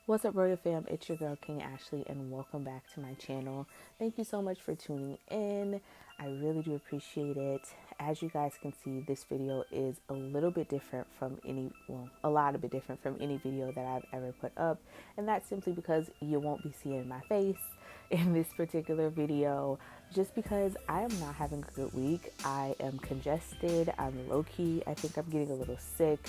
What's up, Royal Fam? It's your girl, King Ashley, and welcome back to my channel. Thank you so much for tuning in. I really do appreciate it. As you guys can see, this video is a little bit different from a lot of bit different from any video that I've ever put up. And that's simply because you won't be seeing my face in this particular video, just because I am not having a good week. I am congested. I'm low-key. I think I'm getting a little sick.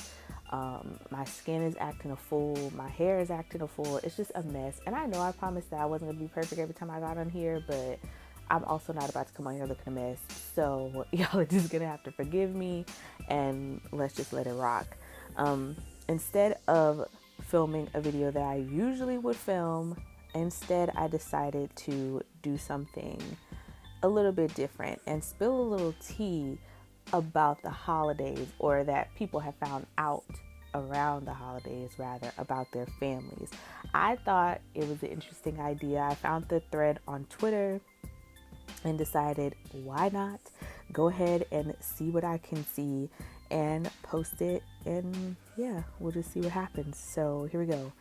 My skin is acting a fool. My hair is acting a fool. It's just a mess. And I know I promised that I wasn't going to be perfect every time I got on here, but I'm also not about to come on here looking a mess. So y'all are just going to have to forgive me and let's just let it rock. Instead of filming a video that I usually would film, instead I decided to do something a little bit different and spill a little tea about the holidays, or that people have found out around the holidays, rather, about their families. I thought it was an interesting idea. I found the thread on Twitter and decided, why not go ahead and see what I can see and post it, and yeah, we'll just see what happens. So here we go.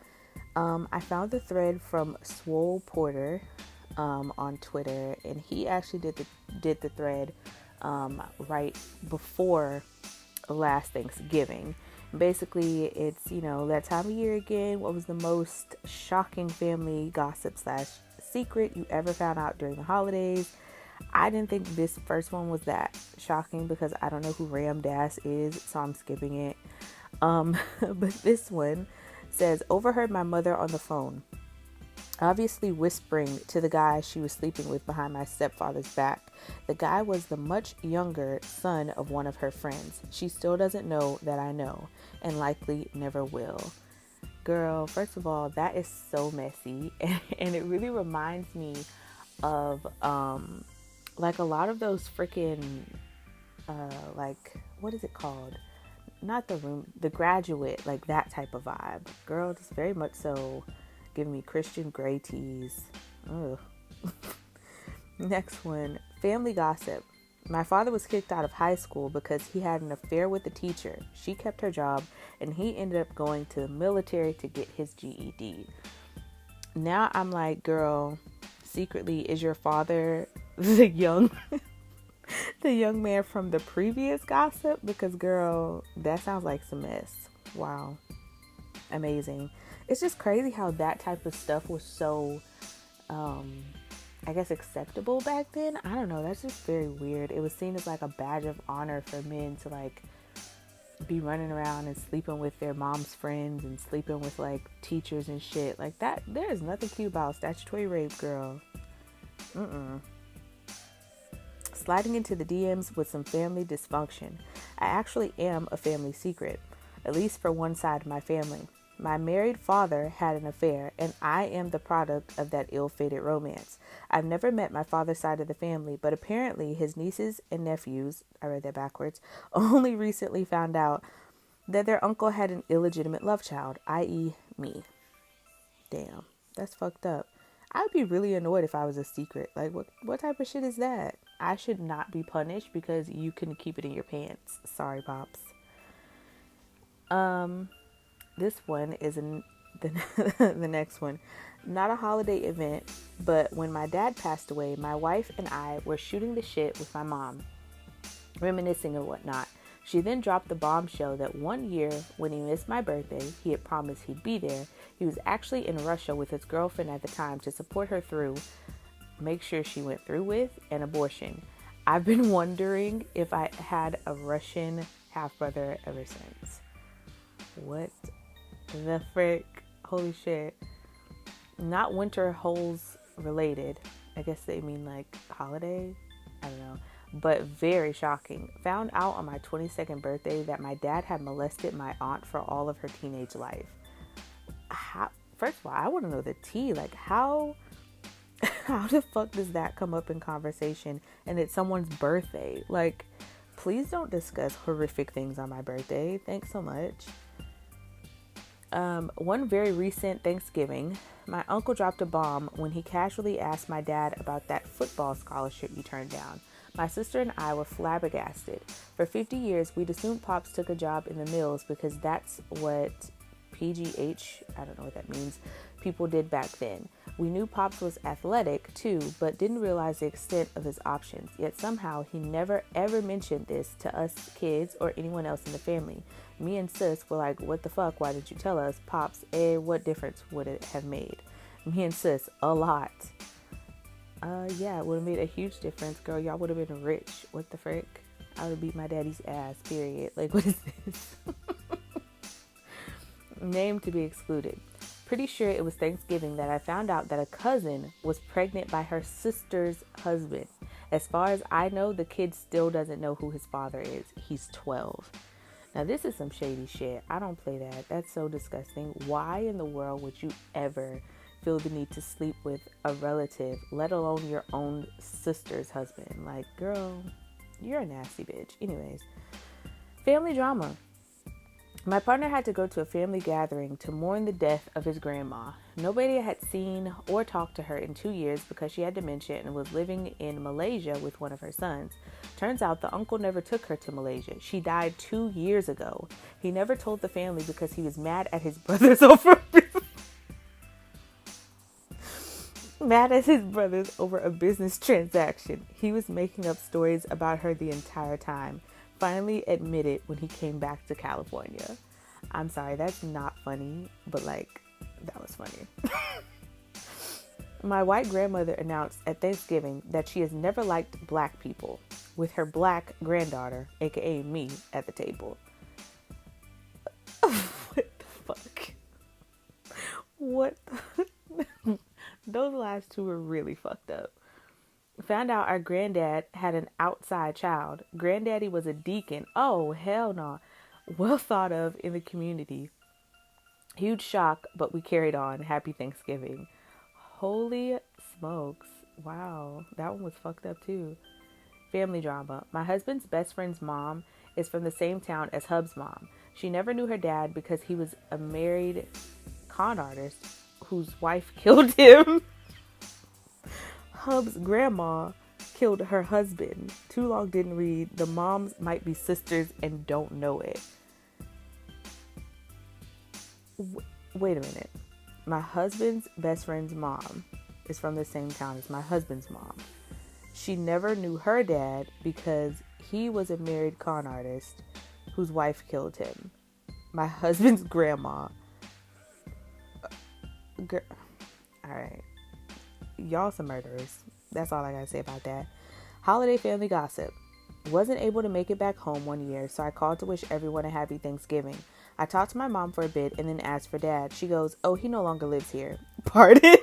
I found the thread from Swole Porter on Twitter, and he actually did the thread right before last Thanksgiving. Basically, it's, that time of year again. What was the most shocking family gossip / secret you ever found out during the holidays? I didn't think this first one was that shocking because I don't know who Ram Dass is, so I'm skipping it. But this one says, overheard my mother on the phone, obviously whispering to the guy she was sleeping with behind my stepfather's back. The guy was the much younger son of one of her friends. She still doesn't know that I know, and likely never will. Girl, first of all, that is so messy, and it really reminds me of like a lot of those freaking what is it called? Not The Graduate, like that type of vibe. Girl, it's very much so giving me Christian Grey teas. Ugh. Next one, family gossip. My father was kicked out of high school because he had an affair with a teacher. She kept her job, and he ended up going to the military to get his GED. Now I'm like, girl, secretly, is your father the young man from the previous gossip? Because, girl, that sounds like some mess. Wow. Amazing. It's just crazy how that type of stuff was so, I guess, acceptable back then. I don't know. That's just very weird. It was seen as like a badge of honor for men to like be running around and sleeping with their mom's friends and sleeping with like teachers and shit like that. There is nothing cute about statutory rape, girl. Sliding into the DMs with some family dysfunction. I actually am a family secret, at least for one side of my family. My married father had an affair, and I am the product of that ill-fated romance. I've never met my father's side of the family, but apparently his nieces and nephews, I read that backwards, only recently found out that their uncle had an illegitimate love child, i.e. me. Damn, that's fucked up. I'd be really annoyed if I was a secret. Like, what type of shit is that? I should not be punished because you couldn't keep it in your pants. Sorry, Pops. This one is the next one. Not a holiday event, but when my dad passed away, my wife and I were shooting the shit with my mom, reminiscing and whatnot. She then dropped the bombshell that one year, when he missed my birthday, he had promised he'd be there. He was actually in Russia with his girlfriend at the time to support her through, make sure she went through with, an abortion. I've been wondering if I had a Russian half-brother ever since. What the frick? Holy shit. Not winter holes related. I guess they mean like holiday. I don't know. But very shocking. Found out on my 22nd birthday that my dad had molested my aunt for all of her teenage life. First of all, I want to know the tea. Like, how the fuck does that come up in conversation and it's someone's birthday? Like, please don't discuss horrific things on my birthday. Thanks so much. One very recent Thanksgiving, my uncle dropped a bomb when he casually asked my dad about that football scholarship he turned down. My sister and I were flabbergasted. For 50 years, we'd assumed Pops took a job in the mills because that's what PGH, I don't know what that means, people did back then. We knew Pops was athletic too, but didn't realize the extent of his options. Yet somehow he never ever mentioned this to us kids or anyone else in the family. Me and sis were like, what the fuck? Why did you tell us? Pops, what difference would it have made? Me and sis, a lot. Yeah, it would have made a huge difference. Girl, y'all would have been rich. What the frick? I would have beat my daddy's ass, period. Like, what is this? Name to be excluded. Pretty sure it was Thanksgiving that I found out that a cousin was pregnant by her sister's husband. As far as I know, the kid still doesn't know who his father is. He's 12. Now, this is some shady shit. I don't play that. That's so disgusting. Why in the world would you ever feel the need to sleep with a relative, let alone your own sister's husband? Like, girl, you're a nasty bitch. Anyways, family drama. My partner had to go to a family gathering to mourn the death of his grandma. Nobody had seen or talked to her in 2 years because she had dementia and was living in Malaysia with one of her sons. Turns out the uncle never took her to Malaysia. She died 2 years ago. He never told the family because he was mad at his brothers over a business transaction. He was making up stories about her the entire time. Finally admitted when he came back to California. I'm sorry, that's not funny, but like, that was funny. My white grandmother announced at Thanksgiving that she has never liked black people, with her black granddaughter, aka me, at the table. What the fuck? What the... Those last two were really fucked up. Found out our granddad had an outside child. Granddaddy was a deacon. Oh, hell no. Well thought of in the community. Huge shock, but we carried on. Happy Thanksgiving. Holy smokes. Wow. That one was fucked up too. Family drama. My husband's best friend's mom is from the same town as Hub's mom. She never knew her dad because he was a married con artist whose wife killed him. Hub's grandma killed her husband. Too long didn't read. The moms might be sisters and don't know it. Wait a minute. My husband's best friend's mom is from the same town as my husband's mom. She never knew her dad because he was a married con artist whose wife killed him. My husband's grandma. Alright. Y'all some murderers. That's all I gotta say about that. Holiday family gossip. Wasn't able to make it back home one year, so I called to wish everyone a happy Thanksgiving. I talked to my mom for a bit and then asked for dad. She goes, oh, he no longer lives here. Pardon?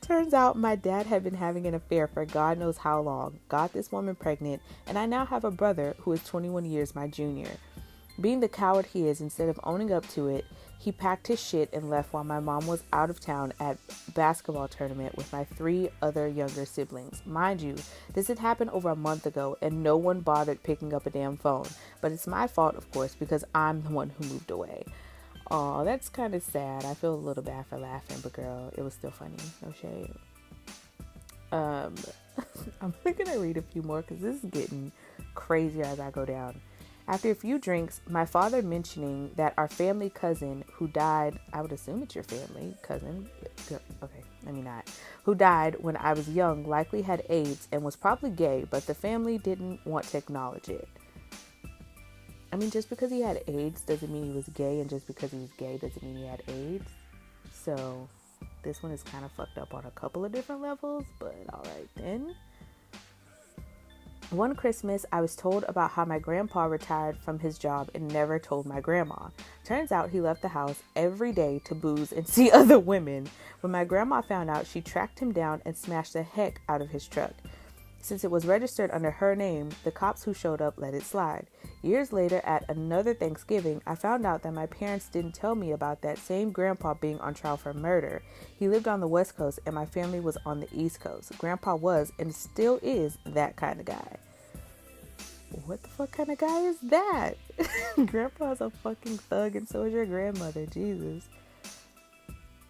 Turns out my dad had been having an affair for God knows how long, got this woman pregnant, and I now have a brother who is 21 years my junior. Being the coward he is, instead of owning up to it, he packed his shit and left while my mom was out of town at basketball tournament with my 3 other younger siblings. Mind you, this had happened over a month ago and no one bothered picking up a damn phone. But it's my fault, of course, because I'm the one who moved away. Aw, that's kind of sad. I feel a little bad for laughing, but girl, it was still funny. No shade. I'm gonna read a few more because this is getting crazier as I go down. After a few drinks, my father mentioning that our family cousin who died, I would assume it's your family cousin, okay, maybe not, who died when I was young, likely had AIDS and was probably gay, but the family didn't want to acknowledge it. I mean, just because he had AIDS doesn't mean he was gay, and just because he was gay doesn't mean he had AIDS. So this one is kind of fucked up on a couple of different levels, but alright then. One Christmas, I was told about how my grandpa retired from his job and never told my grandma. Turns out he left the house every day to booze and see other women. When my grandma found out, she tracked him down and smashed the heck out of his truck. Since it was registered under her name, the cops who showed up let it slide. Years later, at another Thanksgiving, I found out that my parents didn't tell me about that same grandpa being on trial for murder. He lived on the West Coast and my family was on the East Coast. Grandpa was and still is that kind of guy. What the fuck kind of guy is that? Grandpa's a fucking thug and so is your grandmother. Jesus.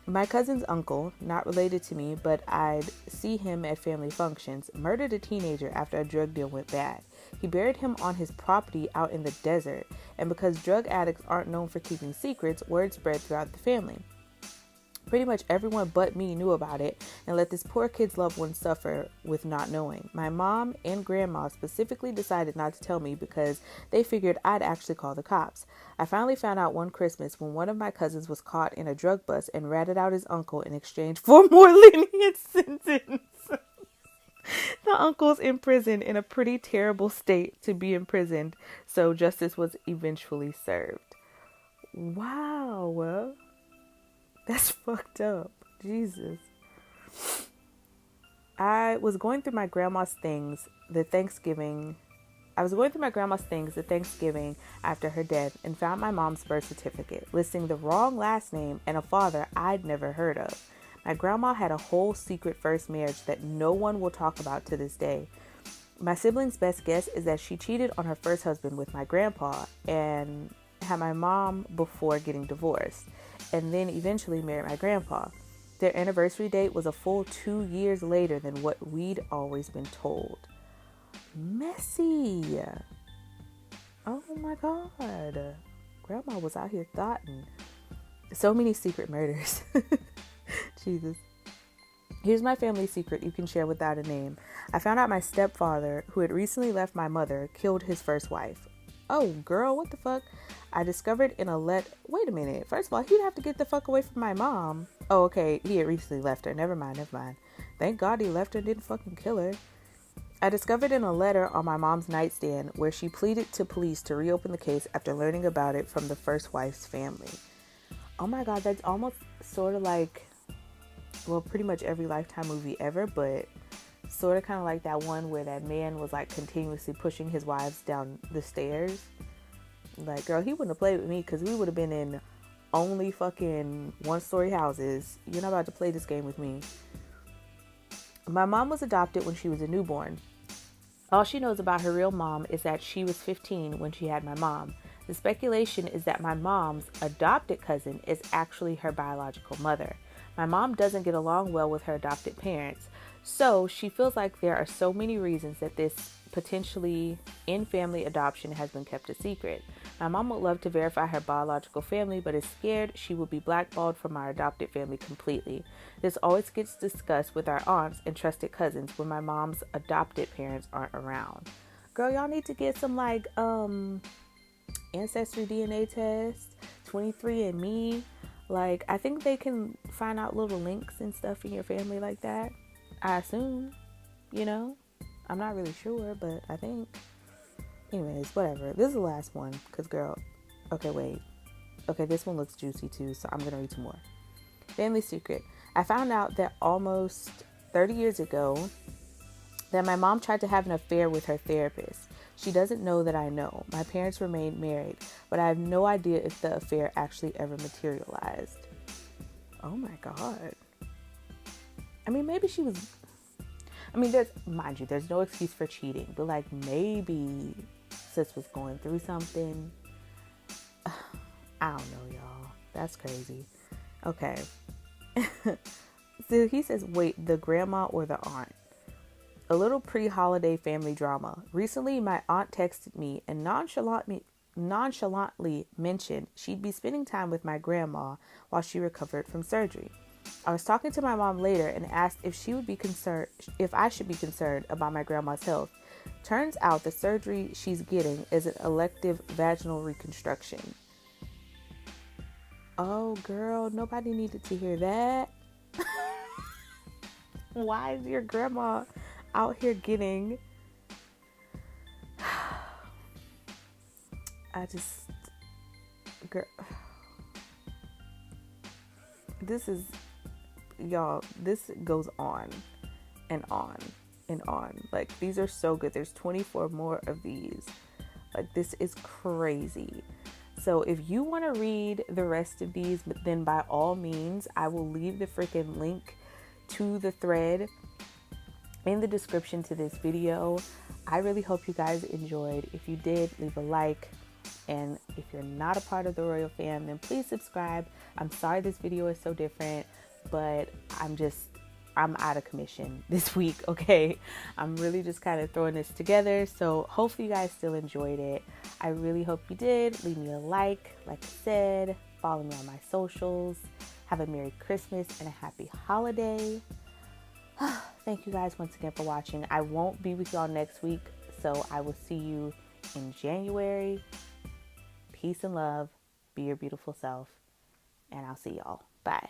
My cousin's uncle, not related to me, but I'd see him at family functions, murdered a teenager after a drug deal went bad. He buried him on his property out in the desert, and because drug addicts aren't known for keeping secrets, word spread throughout the family. Pretty much everyone but me knew about it and let this poor kid's loved one suffer with not knowing. My mom and grandma specifically decided not to tell me because they figured I'd actually call the cops. I finally found out one Christmas when one of my cousins was caught in a drug bust and ratted out his uncle in exchange for a more lenient sentence. The uncle's in prison in a pretty terrible state to be imprisoned, so justice was eventually served. Wow. That's fucked up. Jesus. I was going through my grandma's things the Thanksgiving after her death and found my mom's birth certificate listing the wrong last name and a father I'd never heard of. My grandma had a whole secret first marriage that no one will talk about to this day. My siblings' best guess is that she cheated on her first husband with my grandpa and had my mom before getting divorced, and then eventually married my grandpa. Their anniversary date was a full 2 years later than what we'd always been told. Messy. Oh my God. Grandma was out here thotting. So many secret murders. Jesus. Here's my family secret you can share without a name. I found out my stepfather, who had recently left my mother, killed his first wife. Oh, girl, what the fuck? I discovered in a Wait a minute. First of all, he'd have to get the fuck away from my mom. Oh, okay. He had recently left her. Never mind. Thank God he left her and didn't fucking kill her. I discovered in a letter on my mom's nightstand where she pleaded to police to reopen the case after learning about it from the first wife's family. Oh my God, that's almost sort of like, well, pretty much every Lifetime movie ever, but sort of kind of like that one where that man was like continuously pushing his wives down the stairs. Like, girl, he wouldn't have played with me because we would have been in only fucking one-story houses. You're not about to play this game with me. My mom was adopted when she was a newborn. All she knows about her real mom is that she was 15 when she had my mom. The speculation is that my mom's adopted cousin is actually her biological mother. My mom doesn't get along well with her adopted parents, so she feels like there are so many reasons that this potentially in-family adoption has been kept a secret. My mom would love to verify her biological family, but is scared she will be blackballed from our adopted family completely. This always gets discussed with our aunts and trusted cousins when my mom's adopted parents aren't around. Girl, y'all need to get some ancestry DNA test, 23andMe. Like, I think they can find out little links and stuff in your family like that. I assume, I'm not really sure, but I think. Anyways, whatever. This is the last one, because, girl, okay, wait. Okay, this one looks juicy, too, so I'm going to read some more. Family secret. I found out that almost 30 years ago that my mom tried to have an affair with her therapist. She doesn't know that I know. My parents remained married, but I have no idea if the affair actually ever materialized. Oh, my God. I mean, maybe she was... there's no excuse for cheating, but like maybe sis was going through something. I don't know, y'all. That's crazy. Okay. So he says, wait, the grandma or the aunt? A little pre-holiday family drama. Recently, my aunt texted me and nonchalantly mentioned she'd be spending time with my grandma while she recovered from surgery. I was talking to my mom later and asked if I should be concerned about my grandma's health. Turns out the surgery she's getting is an elective vaginal reconstruction. Oh, girl, nobody needed to hear that. Why is your grandma out here getting... Girl... This goes on and on and on. Like, these are so good. There's 24 more of these. Like, this is crazy. So if you want to read the rest of these, then by all means, I will leave the freaking link to the thread in the description to this video. I really hope you guys enjoyed. If you did, leave a like. And if you're not a part of the Royal Fam, then please subscribe. I'm sorry this video is so different, but I'm out of commission this week, okay? I'm really just kind of throwing this together. So hopefully you guys still enjoyed it. I really hope you did. Leave me a like I said. Follow me on my socials. Have a Merry Christmas and a Happy Holiday. Thank you guys once again for watching. I won't be with y'all next week, so I will see you in January. Peace and love. Be your beautiful self. And I'll see y'all. Bye.